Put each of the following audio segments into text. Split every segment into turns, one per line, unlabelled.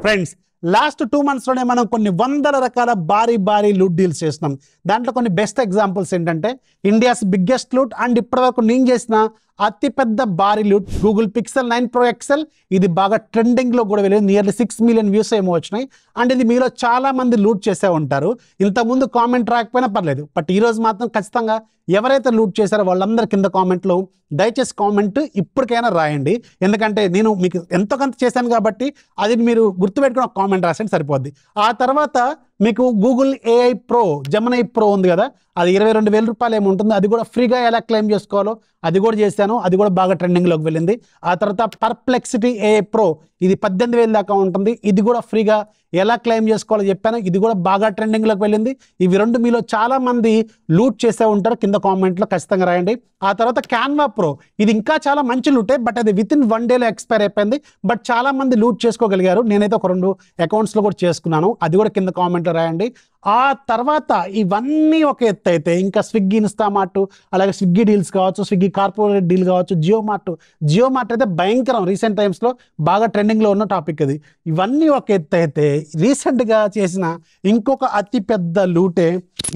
Friends last 2 months లోనే మనం కొన్ని వందల రకాల భారీ లూట్ డీల్స్ చేస్తున్నాం. దాంట్లో కొన్ని బెస్ట్ ఎగ్జాంపుల్స్ ఏంటంటే ఇండియాస్ బిగ్గెస్ట్ లూట్ అండ్ ఇప్పటివరకు నేను చేసిన అతిపెద్ద భారీ loot Google pixel 9 Pro XL. ఇది బాగా ట్రెండింగ్లో కూడా వెళ్ళింది. నియర్లీ 6 million వ్యూస్ ఏమో వచ్చినాయి. అండ్ ఇది మీలో చాలా మంది లూట్ చేసే ఉంటారు. ఇంతకుముందు కామెంట్ రాకపోయినా పర్లేదు, బట్ ఈరోజు మాత్రం ఖచ్చితంగా ఎవరైతే లూట్ చేశారో వాళ్ళందరి కింద కామెంట్లో దయచేసి కామెంట్ ఇప్పటికైనా రాయండి. ఎందుకంటే నేను మీకు ఎంతో కొంత చేశాను కాబట్టి అది మీరు గుర్తుపెట్టుకుని ఒక కామెంట్ రాసండి సరిపోద్ది. ఆ తర్వాత మీకు Google AI Pro Gemini Pro ఉంది కదా, అది 22,000 రూపాయలు ఏమి ఉంటుంది. అది కూడా ఫ్రీగా ఎలా క్లెయిమ్ చేసుకోవాలో అది కూడా చేశాను. అది కూడా బాగా ట్రెండింగ్లోకి వెళ్ళింది. ఆ తర్వాత పర్ప్లెక్సిటీ AI Pro ఇది 18,000 దాకా ఉంటుంది. ఇది కూడా ఫ్రీగా ఎలా క్లెయిమ్ చేసుకోవాలో చెప్పాను. ఇది కూడా బాగా ట్రెండింగ్లోకి వెళ్ళింది. ఇవి రెండు మీలో చాలా మంది లూట్ చేసే ఉంటారు. కింద కామెంట్లో ఖచ్చితంగా రాయండి. ఆ తర్వాత క్యాన్వా Pro ఇది ఇంకా చాలా మంచి లూటే, బట్ అది వితిన్ 1 dayలో ఎక్స్పైర్ అయిపోయింది. బట్ చాలా మంది లూట్ చేసుకోగలిగారు. నేనైతే ఒక 2 అకౌంట్స్లో కూడా చేసుకున్నాను. అది కూడా కింద కామెంట్లో రాయండి. ఆ తర్వాత ఇవన్నీ ఒక ఎత్తు అయితే ఇంకా స్విగ్గీ, ఇన్స్టామార్ట్, అలాగే స్విగ్గీ డీల్స్ కావచ్చు, స్విగ్గీ కార్పొరేట్ డీల్ కావచ్చు, జియో మార్ట్ అయితే భయంకరం. రీసెంట్ టైమ్స్లో బాగా ట్రెండింగ్లో ఉన్న టాపిక్ అది. ఇవన్నీ ఒక ఎత్తు అయితే రీసెంట్గా చేసిన ఇంకొక అతిపెద్ద లూటే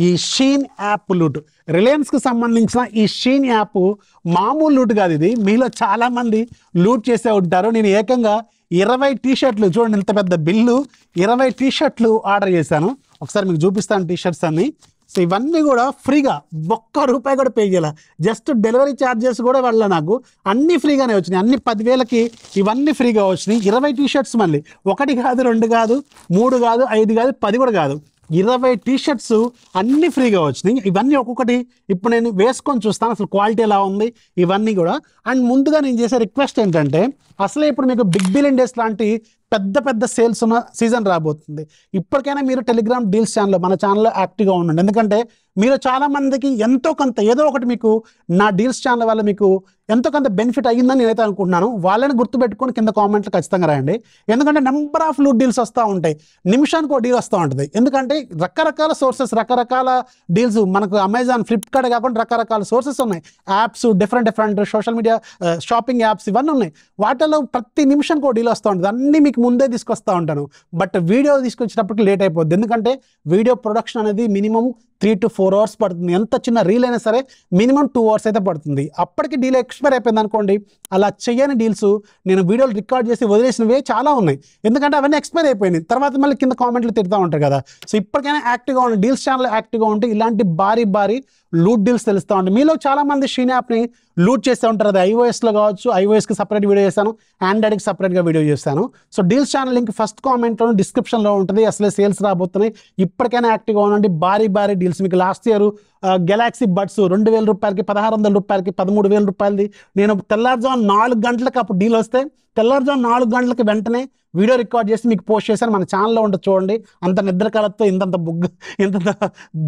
ఈ షీన్ యాప్ లూట్. రిలయన్స్కి సంబంధించిన ఈ షీన్ యాప్ మామూలు లూట్ కాదు. ఇది మీలో చాలామంది లూట్ చేసే ఉంటారు. నేను ఏకంగా 20 టీ-షర్ట్లు, చూడండి ఇంత పెద్ద బిల్లు, 20 టీ-షర్ట్లు ఆర్డర్ చేశాను. ఒకసారి మీకు చూపిస్తాను టీ-షర్ట్స్ అన్ని. సో ఇవన్నీ కూడా ఫ్రీగా, ₹1 కూడా పే చేయాలి. జస్ట్ డెలివరీ ఛార్జెస్ కూడా వాళ్ళ నాకు అన్నీ ఫ్రీగానే వచ్చినాయి. అన్ని 10,000కి ఇవన్నీ ఫ్రీగా వచ్చినాయి. 20 టీ-షర్ట్స్, మళ్ళీ 1 కాదు, 2 కాదు, 3 కాదు, 5 కాదు, 10 కూడా కాదు, 20 టీ-షర్ట్స్ అన్నీ ఫ్రీగా వచ్చినాయి. ఇవన్నీ ఒక్కొక్కటి ఇప్పుడు నేను వేసుకొని చూస్తాను అసలు క్వాలిటీ ఎలా ఉంది ఇవన్నీ కూడా. అండ్ ముందుగా నేను చేసే రిక్వెస్ట్ ఏంటంటే, అసలే ఇప్పుడు మీకు బిగ్ బిలియన్ డేస్ లాంటి పెద్ద సేల్స్ ఉన్న సీజన్ రాబోతుంది. ఇప్పటికైనా మీరు టెలిగ్రామ్ డీల్స్ ఛానల్లో, మన ఛానల్లో యాక్టివ్గా ఉండండి. ఎందుకంటే మీరు చాలామందికి ఎంతో కొంత ఏదో ఒకటి మీకు నా డీల్స్ ఛానల్ వల్ల మీకు ఎంతో కొంత బెనిఫిట్ అయ్యిందని నేనైతే అనుకుంటున్నాను. వాళ్ళని గుర్తుపెట్టుకొని కింద కామెంట్లు ఖచ్చితంగా రాయండి. ఎందుకంటే నెంబర్ ఆఫ్ లూట్ డీల్స్ వస్తూ ఉంటాయి. నిమిషానికి ఒక డీల్ వస్తూ ఉంటుంది. ఎందుకంటే రకరకాల సోర్సెస్, రకరకాల డీల్స్ మనకు అమెజాన్, ఫ్లిప్కార్ట్ కాకుండా రకరకాల సోర్సెస్ ఉన్నాయి. Apps, different social media shopping apps ఇవన్నీ ఉన్నాయి. వాటిలో ప్రతి నిమిషానికి ఒక డీల్ వస్తూ ఉంటుంది. అన్నీ మీకు ముందే తీసుకొస్తూ ఉంటాను. బట్ వీడియో తీసుకొచ్చినప్పటికి లేట్ అయిపోద్ది. ఎందుకంటే వీడియో ప్రొడక్షన్ అనేది మినిమం 3 to 4 hours పడుతుంది. ఎంత చిన్న రీల్ అయినా సరే మినిమం 2 hours అయితే పడుతుంది. అప్పటికి డీల్ ఎక్స్పైర్ అయిపోయింది అనుకోండి. అలా చేయని డీల్స్ నేను వీడియోలు రికార్డ్ చేసి వదిలేసినవే చాలా ఉన్నాయి. ఎందుకంటే అవన్నీ ఎక్స్పైర్ అయిపోయినాయి. తర్వాత మళ్ళీ కింద కామెంట్లు తిడుతూ ఉంటారు కదా. సో ఇప్పటికైనా యాక్టివ్గా ఉండి, డీల్స్ ఛానల్ యాక్టివ్గా ఉంటే ఇలాంటి భారీ లూట్ డీల్స్ తెలుస్తూ ఉంటాయి. మీలో చాలామంది షీన్ యాప్ని లూట్ చేస్తూ ఉంటారు. అది iOSలో కావచ్చు. iOSకి సపరేట్ వీడియో చేశాను, ఆండ్రాయిడ్కి సపరేట్గా వీడియో చేశాను. So deals channel link first కామెంట్లో, డిస్క్రిప్షన్లో ఉంటుంది. అసలే సేల్స్ రాబోతున్నాయి. ఇప్పటికైనా యాక్టివ్గా ఉండండి. భారీ డీల్స్ మీకు లాస్ట్ ఇయర్ గెలాక్సీ బడ్స్ 2,000 రూపాయలకి, 1,600 రూపాయలకి, 13,000 రూపాయలది నేను తెల్లారుజాము 4 గంటలకు అప్పుడు డీల్ వస్తే తెల్లారుజాము 4 గంటలకి వెంటనే వీడియో రికార్డ్ చేసి మీకు పోస్ట్ చేశాను. మన ఛానల్లో ఉంటుంది చూడండి. అంత నిద్ర కలతో ఇంతంత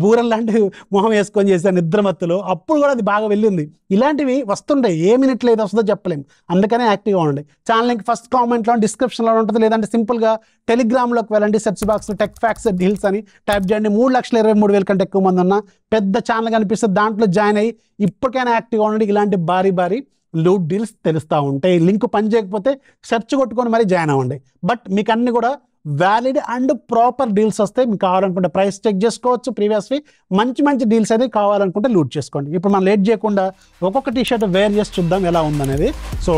బూరల్ లాంటి మొహం వేసుకొని చేశాను నిద్రమత్తులో. అప్పుడు కూడా అది బాగా వెళ్ళింది. ఇలాంటివి వస్తుంటాయి. ఏ మినిట్లో ఏది వస్తుందో చెప్పలేము. అందుకనే యాక్టివ్గా ఉండండి. ఛానల్ లింక్ ఫస్ట్ కామెంట్లో, డిస్క్రిప్షన్లో ఉంటుంది. లేదంటే సింపుల్గా టెలిగ్రామ్లోకి వెళ్ళండి. సెర్చ్ బాక్స్లో టెక్ ఫ్యాక్ట్స్ డీల్స్ అని టైప్ చేయండి. 3,23,000 కంటే ఎక్కువ మంది ఉన్న పెద్ద ఛానల్ కనిపిస్తుంది. దాంట్లో జాయిన్ అయ్యి ఇప్పటికైనా యాక్టివ్గా ఉండండి. ఇలాంటి భారీ లూట్ డీల్స్ తెలుస్తూ ఉంటాయి. లింక్ పని చేయకపోతే సెర్చ్ కొట్టుకొని మరీ జాయిన్ అవ్వండి. బట్ మీకు అన్ని కూడా వ్యాలిడ్ అండ్ ప్రాపర్ డీల్స్ వస్తాయి. మీకు కావాలనుకుంటే ప్రైస్ చెక్ చేసుకోవచ్చు. ప్రీవియస్వి మంచి డీల్స్ అయితే కావాలనుకుంటే లూట్ చేసుకోండి. ఇప్పుడు మనం లేట్ చేయకుండా ఒక్కొక్క టీ-షర్ట్ వేర్ చేసి చూద్దాం ఎలా ఉందనేది. సో